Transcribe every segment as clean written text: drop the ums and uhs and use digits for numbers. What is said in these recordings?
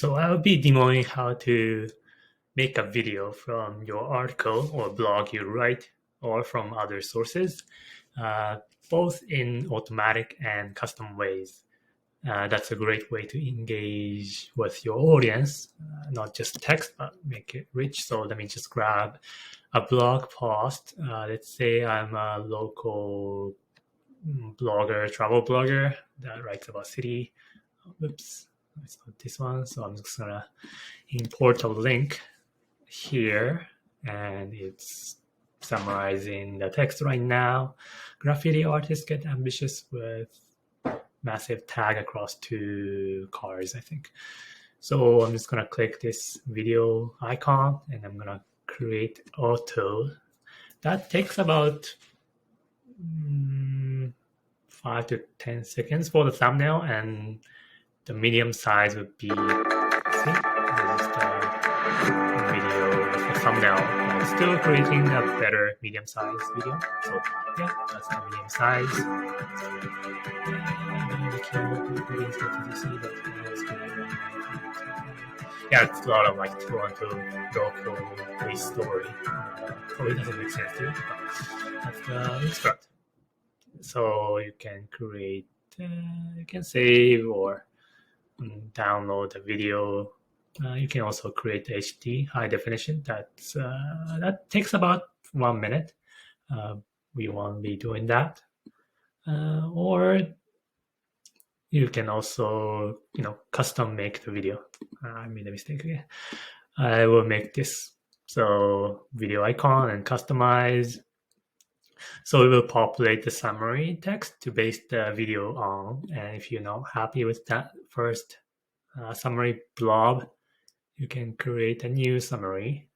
So I'll be demoing how to make a video from your article or blog you write or from other sources, uh, both in automatic and custom ways. That's a great way to engage with your audience, not just text, but make it rich. So let me just grab a blog post. Let's say I'm a local blogger, travel blogger that writes about city. Oops, it's not this one. So I'm just gonna import a link here, and it's summarizing the text right now. Graffiti artists get ambitious with massive tag across two cars, I think. So I'm just gonna click this video icon and I'm gonna create auto. That takes about 5 to 10 seconds for the thumbnail, and the medium size would be, see, this is the video with the thumbnail. I'm still creating a better medium size video. So yeah, that's the medium size. Yeah, it's a lot of like Toronto local police story. Probably doesn't make sense to you, but that's the Inksprout. So you can create, you can save or download the video. You can also create HD high definition. That takes about 1 minute. We won't be doing that. Or you can also, custom make the video. I made a mistake again. I will make this. So video icon and customize. So it will populate the summary text to base the video on. And if you're not happy with that first summary blob, you can create a new summary.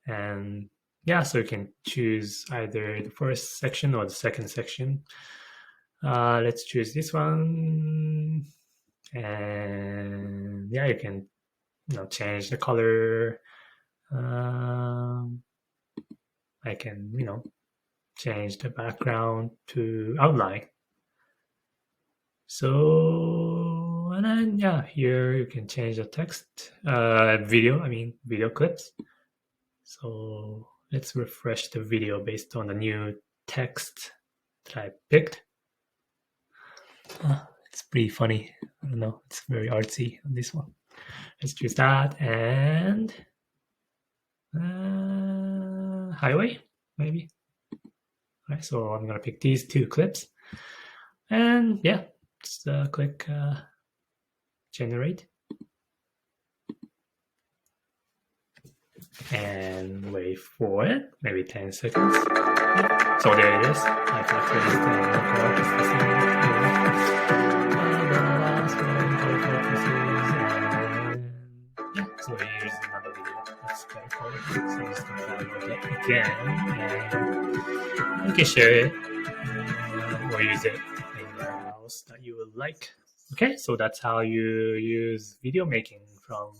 And yeah, so you can choose either the first section or the second section. Let's choose this one. And yeah, you can change the color. I can, change the background to outline. So, and then, yeah, here you can change the text, video clips. So let's refresh the video based on the new text that I picked. It's pretty funny. I don't know. It's very artsy on this one. Let's choose that and highway, maybe. All right, so I'm gonna pick these two clips, and yeah, just click generate, and wait for it, maybe 10 seconds. Yeah. So there it is. I've placed yeah, so here's another video. That's quite cool. So I'm just gonna download it again, and you can share it or use it anywhere else that you would like. Okay, so that's how you use video making from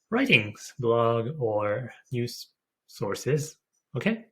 writings, blog, or news sources. Okay.